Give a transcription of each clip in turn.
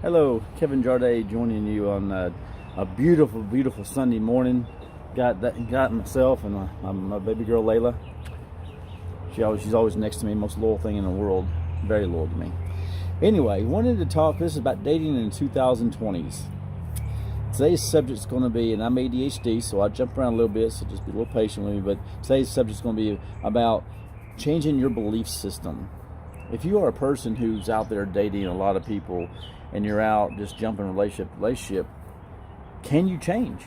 Hello, Kevin Jarday joining you on a beautiful, beautiful Sunday morning. Got myself and my baby girl Layla. She's always next to me, most loyal thing in the world, very loyal to me. Anyway, wanted to talk. This is about dating in the 2020s. Today's subject is going to be, and I'm ADHD, so I jump around a little bit, so just be a little patient with me. But today's subject is going to be about changing your belief system. If you are a person who's out there dating a lot of people and you're out just jumping relationship to relationship, can you change?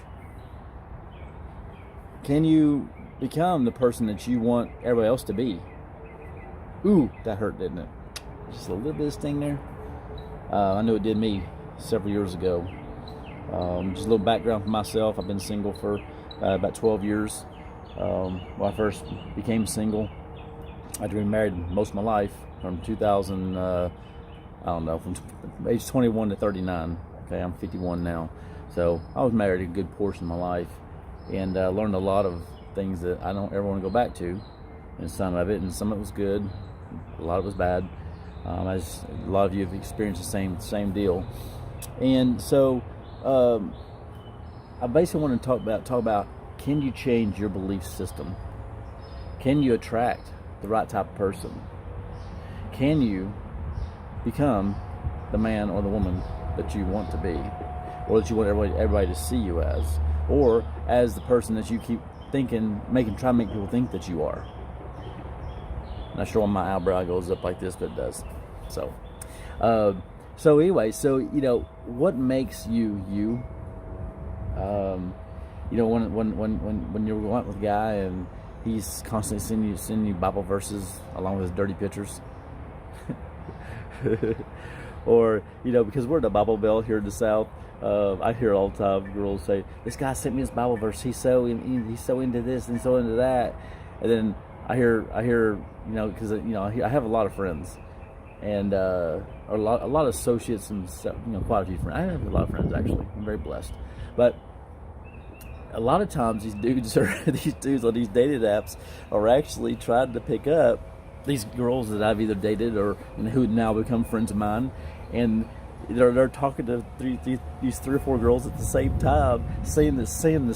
Can you become the person that you want everybody else to be? Ooh, that hurt, didn't it? Just a little bit of sting there. I know it did me several years ago. Just a little background for myself. I've been single for about 12 years. When I first became single, I'd been married most of my life from 2000, from age 21 to 39. Okay, I'm 51 now. So I was married a good portion of my life and learned a lot of things that I don't ever want to go back to. And some of it was good, a lot of it was bad. As a lot of you have experienced the same deal. And so I basically want to talk about can you change your belief system? Can you attract the right type of person? Can you become the man or the woman that you want to be, or that you want everybody to see you as, or as the person that you keep thinking, try to make people think that you are? Not sure why my eyebrow goes up like this, but it does. So anyway, what makes you you? When you're going with a guy and he's constantly sending you Bible verses along with his dirty pictures. Or, because we're the Bible Belt here in the South, I hear all the time girls say, "This guy sent me this Bible verse. He's so into this and so into that." And then I hear, because I have a lot of friends, and a lot of associates and quite a few friends. I have a lot of friends actually. I'm very blessed, but a lot of times these dudes on these dating apps are actually trying to pick up these girls that I've either dated or who now become friends of mine, and they're talking to these three or four girls at the same time, saying the same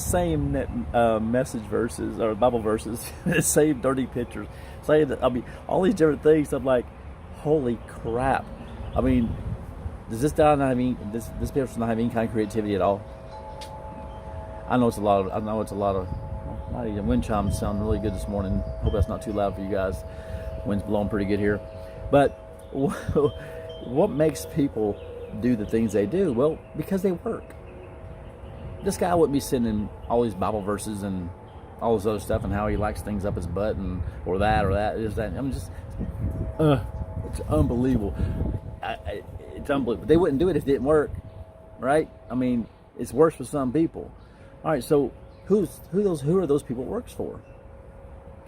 message verses or Bible verses, the same dirty pictures, saying that, all these different things. I'm like, holy crap! Does this guy not have this person not have any kind of creativity at all? I know it's a lot of. Wind chimes sound really good this morning. Hope that's not too loud for you guys. Wind's blowing pretty good here. But what makes people do the things they do? Well, because they work. This guy wouldn't be sending all these Bible verses and all this other stuff and how he likes things up his butt or that. It's unbelievable. It's unbelievable. They wouldn't do it if it didn't work, right? It's worse for some people. All right, so who are those people it works for?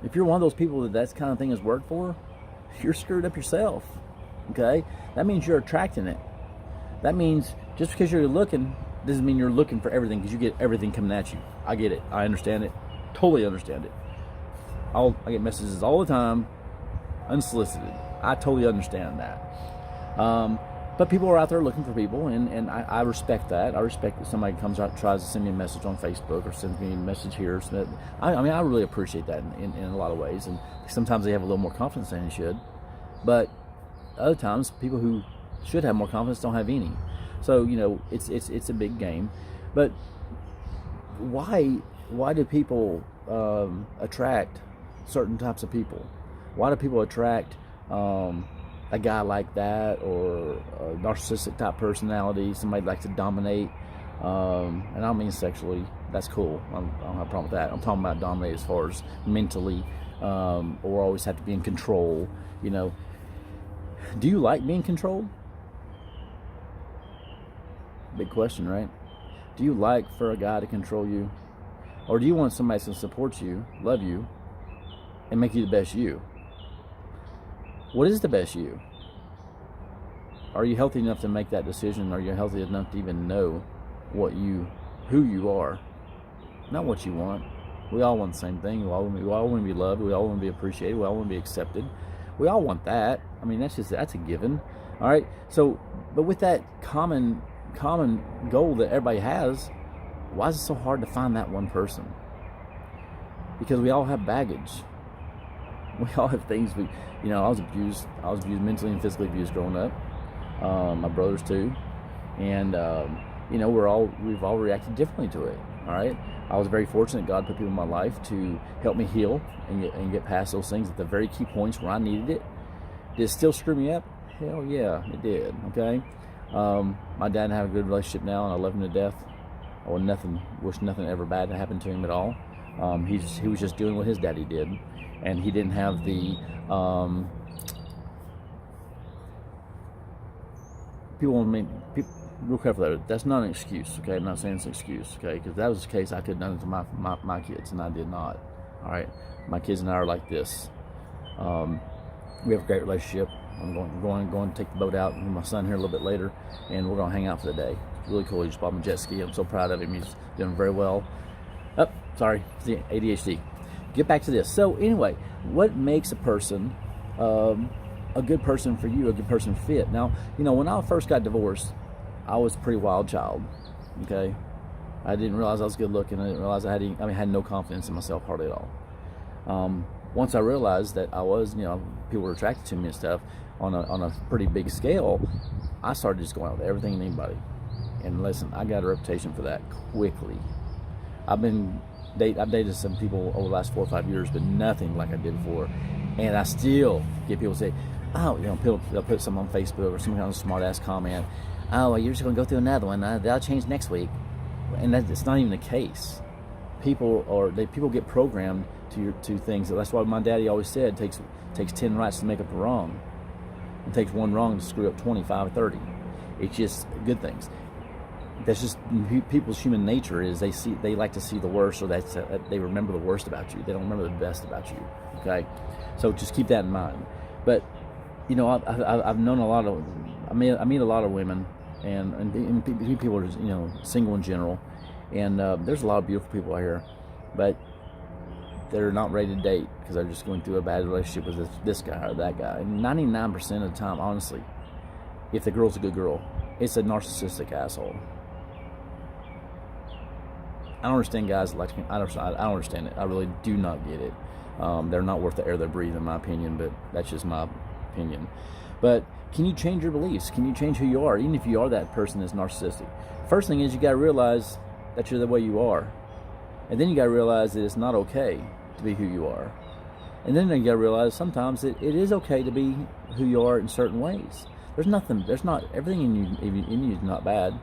If you're one of those people that kind of thing has worked for, you're screwed up yourself. Okay, that means you're attracting it. That means just because you're looking doesn't mean you're looking for everything, because you get everything coming at you. I get it. I understand it. Totally understand it. I get messages all the time, unsolicited. I totally understand that. But people are out there looking for people, and I respect that. I respect that somebody comes out and tries to send me a message on Facebook or sends me a message here. So I really appreciate that in a lot of ways. And sometimes they have a little more confidence than they should. But other times, people who should have more confidence don't have any. So, it's a big game. But why do people attract certain types of people? Why do people attract a guy like that, or a narcissistic type personality, somebody likes to dominate, and I don't mean sexually, that's cool, I don't have a problem with that. I'm talking about dominate as far as mentally, or always have to be in control. Do you like being controlled? Big question, right? Do you like for a guy to control you? Or do you want somebody that's going to support you, love you, and make you the best you? What is the best you? Are you healthy enough to make that decision? Are you healthy enough to even know who you are? Not what you want. We all want the same thing. We all want to be loved. We all want to be appreciated. We all want to be accepted. We all want that. That's a given. All right. So, but with that common goal that everybody has, why is it so hard to find that one person? Because we all have baggage. We all have things I was abused. I was abused, mentally and physically abused growing up. My brothers too, and we've all reacted differently to it. All right. I was very fortunate. God put people in my life to help me heal and get past those things at the very key points where I needed it. Did it still screw me up? Hell yeah, it did. Okay. My dad and I have a good relationship now, and I love him to death. I wish nothing ever bad happened to him at all. He was just doing what his daddy did, and he didn't have the real careful there. That's not an excuse, okay? I'm not saying it's an excuse, okay? Because if that was the case, I could have done it to my kids, and I did not. All right, my kids and I are like this. We have a great relationship. I'm going to take the boat out with my son here a little bit later, and we're going to hang out for the day. It's really cool. He just bought me a jet ski. I'm so proud of him. He's doing very well. Sorry, it's the ADHD. Get back to this. So anyway, what makes a person a good person for you, a good person fit? Now, when I first got divorced, I was a pretty wild child. Okay, I didn't realize I was good looking. I didn't realize I had no confidence in myself hardly at all. Once I realized that I was, people were attracted to me and stuff on a pretty big scale, I started just going out with everything and anybody. And listen, I got a reputation for that quickly. I've dated some people over the last 4 or 5 years, but nothing like I did before. And I still get people say, oh, they'll put something on Facebook or some kind of smart ass comment. Oh, well, you're just going to go through another one. That'll change next week. And it's not even the case. People get programmed to things. That's why my daddy always said it takes 10 rights to make up a wrong. It takes one wrong to screw up 25 or 30. It's just good things. That's just people's human nature. Is they like to see the worst, or they remember the worst about you. They don't remember the best about you. Okay, so just keep that in mind. But I've known a lot of. I meet a lot of women, and people are single in general, and there's a lot of beautiful people out here, but they're not ready to date because they're just going through a bad relationship with this guy or that guy. And 99% of the time, honestly, if the girl's a good girl, it's a narcissistic asshole. I don't understand guys like. I don't understand it. I really do not get it. They're not worth the air they breathe, in my opinion. But that's just my opinion. But can you change your beliefs? Can you change who you are, even if you are that person that's narcissistic? First thing is you got to realize that you're the way you are, and then you got to realize that it's not okay to be who you are, and then you got to realize sometimes it is okay to be who you are in certain ways. There's not everything in you is not bad.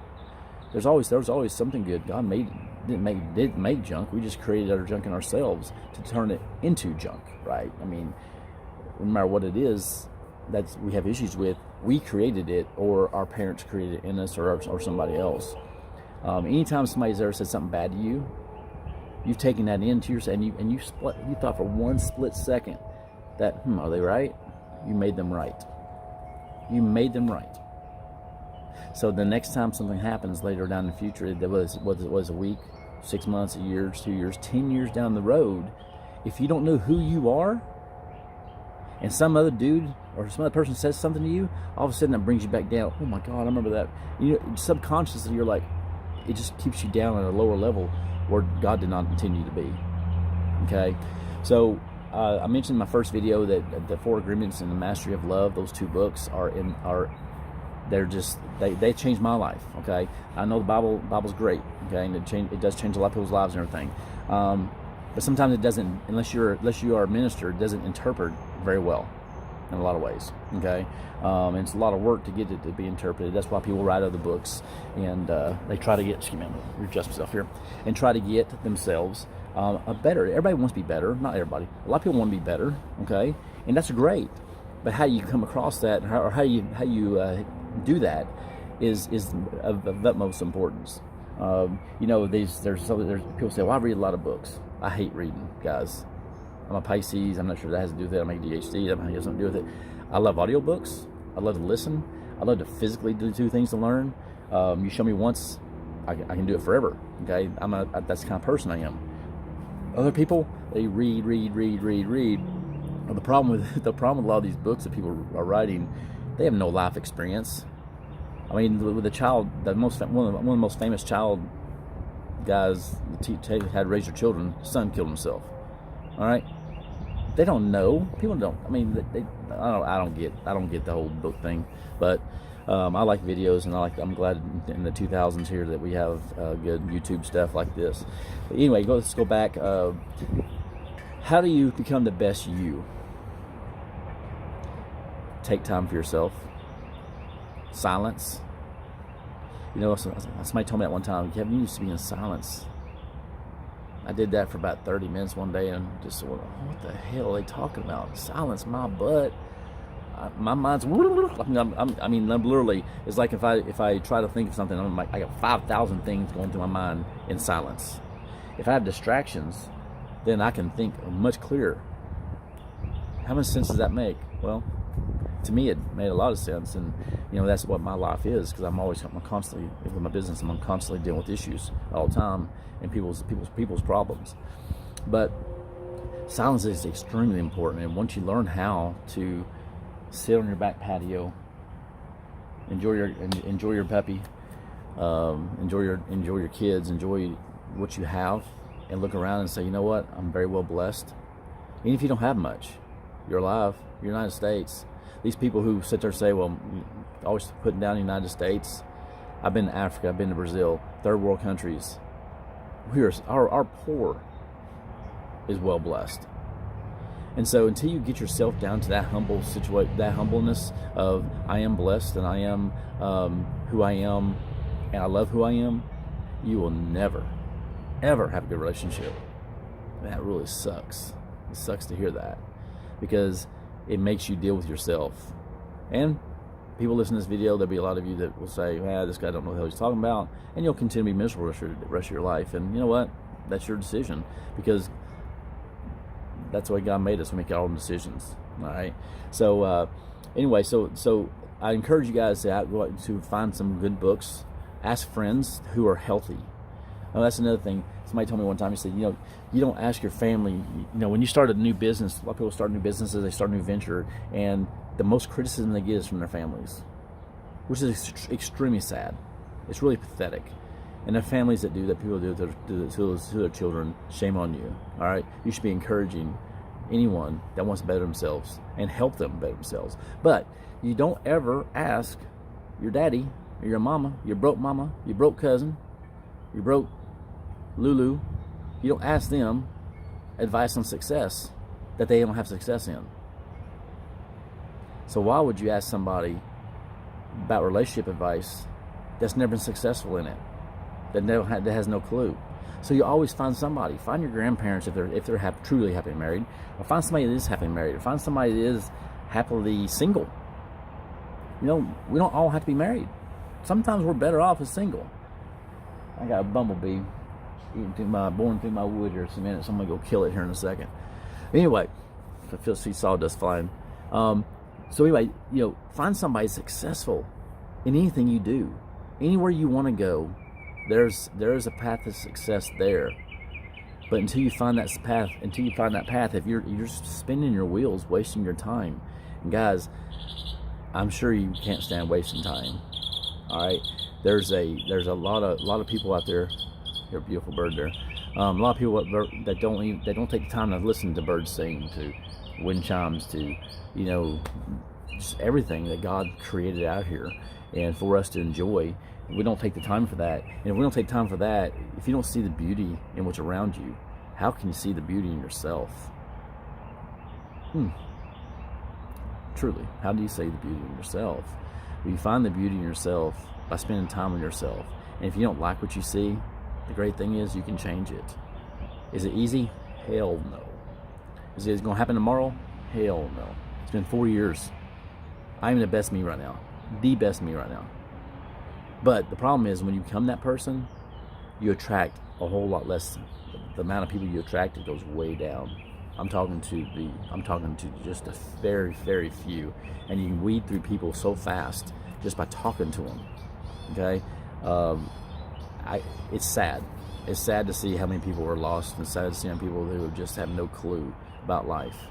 There's always something good. God didn't make junk. We just created our junk in ourselves to turn it into junk, right? I mean, no matter what it is that we have issues with, we created it, or our parents created it in us, or somebody else. Anytime somebody's ever said something bad to you, you've taken that into yourself, and you thought for one split second that, are they right? You made them right. You made them right. So the next time something happens later down in the future, that was a week, 6 months, a year, 2 years, 10 years down the road, if you don't know who you are, and some other dude or some other person says something to you, all of a sudden that brings you back down. Oh my God, I remember that. Subconsciously, you're like, it just keeps you down at a lower level where God did not intend you to be. Okay, so I mentioned in my first video that the 4 Agreements and the Mastery of Love, those 2 books they changed my life. Okay, I know the Bible's great. Okay, and it does change a lot of people's lives and everything. But sometimes it doesn't, unless you are a minister, it doesn't interpret very well in a lot of ways. Okay, and it's a lot of work to get it to be interpreted. That's why people write other books, and they try to get. Excuse me, I'm gonna readjust myself here, and try to get themselves a better. Everybody wants to be better. Not everybody. A lot of people want to be better. Okay, and that's great. But how you come across that, or how you do that, is of utmost importance. There's people say, well, I read a lot of books. I hate reading, guys. I'm a Pisces. I'm not sure that has to do with it. I'm ADHD. That has something to do with it. I love audiobooks. I love to listen. I love to physically do things to learn. You show me once, I can do it forever. Okay, that's the kind of person I am. Other people, they read. Well, the problem with a lot of these books that people are writing They have no life experience. I mean, with the child, one of the most famous child guys that had to raise their children, his son killed himself. All right, they don't know. People don't. I mean, I don't get the whole book thing, but I like videos, and I'm glad in the 2000s here that we have good YouTube stuff like this. But anyway, let's go back. How do you become the best you? Take time for yourself. Silence. You know, somebody told me that one time, Kevin, you used to be in silence. I did that for about 30 minutes one day and just what the hell are they talking about? Silence my butt. My mind's, I mean, literally, it's like if I try to think of something, I'm like, I got 5,000 things going through my mind in silence. If I have distractions, then I can think much clearer. How much sense does that make? Well, to me, it made a lot of sense, and you know that's what my life is, because I'm constantly with my business. I'm constantly dealing with issues all the time and people's problems. But silence is extremely important, and once you learn how to sit on your back patio, enjoy your puppy, enjoy your kids, enjoy what you have, and look around and say, you know what, I'm very well blessed. Even if you don't have much, you're alive. You're United States. These people who sit there and say, well, always putting down the United States. I've been to Africa, I've been to Brazil, third world countries. Our poor is well blessed. And so until you get yourself down to that humble situation, that humbleness of I am blessed and I am who I am and I love who I am, you will never, ever have a good relationship. And that really sucks. It sucks to hear that, because it makes you deal with yourself. And people listen to this video, there'll be a lot of you that will say, this guy don't know what the hell he's talking about, and you'll continue to be miserable the rest of your life. And you know what? That's your decision, because that's the way God made us. We make our own decisions. All right. So anyway, so I encourage you guys to find some good books. Ask friends who are healthy. Oh, that's another thing. Somebody told me one time, he said, you don't ask your family, when you start a new business, a lot of people start new businesses, they start a new venture, and the most criticism they get is from their families, which is extremely sad. It's really pathetic. And the families that do that, people do to their children, shame on you. All right? You should be encouraging anyone that wants to better themselves and help them better themselves. But you don't ever ask your daddy or your mama, your broke cousin, your broke Lulu, you don't ask them advice on success that they don't have success in. So why would you ask somebody about relationship advice that's never been successful in it, that has no clue? So you always find somebody. Find your grandparents if they're truly happily married, or find somebody that is happily married, or find somebody that is happily single. We don't all have to be married. Sometimes we're better off as single. I got a bumblebee boring through my wood here in a minute, so I'm gonna go kill it here in a second. Anyway, I see sawdust flying. So anyway, find somebody successful in anything you do, anywhere you want to go. There's a path to success there. But until you find that path, if you're spinning your wheels, wasting your time, and guys, I'm sure you can't stand wasting time. All right, there's a lot of people out there. You're a beautiful bird there. A lot of people that don't take the time to listen to birds sing, to wind chimes, to just everything that God created out here, and for us to enjoy. We don't take the time for that. And if we don't take time for that, if you don't see the beauty in what's around you, how can you see the beauty in yourself? Truly, how do you see the beauty in yourself? Well, you find the beauty in yourself by spending time with yourself. And if you don't like what you see, the great thing is you can change it. Is it easy? Hell no. Is it going to happen tomorrow? Hell no. It's been 4 years. I'm the best me right now. The best me right now. But the problem is when you become that person, you attract a whole lot less. The amount of people you attract, it goes way down. I'm talking to just a very, very few. And you can weed through people so fast just by talking to them. Okay? It's sad. It's sad to see how many people are lost, and sad to see how many people who just have no clue about life.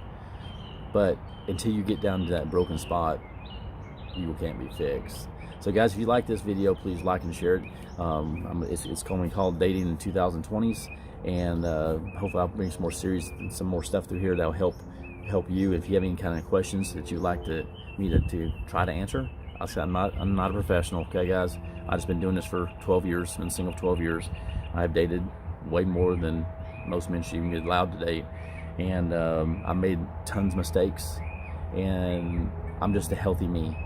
But until you get down to that broken spot, you can't be fixed. So guys, if you like this video, please like and share it. It's called Dating in 2020's, and hopefully I'll bring some more series, some more stuff through here that'll help you. If you have any kind of questions that you'd like me to try to answer, I'll say I'm not a professional, okay guys? I've just been doing this for 12 years, been single for 12 years. I've dated way more than most men should even get allowed to date, and I made tons of mistakes, and I'm just a healthy me.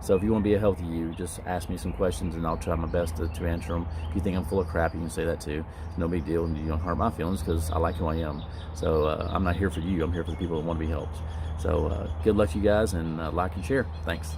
So if you want to be a healthy you, just ask me some questions and I'll try my best to answer them. If you think I'm full of crap, you can say that too. No big deal, and you don't hurt my feelings because I like who I am. So I'm not here for you, I'm here for the people that want to be helped. So good luck to you guys, and like and share. Thanks.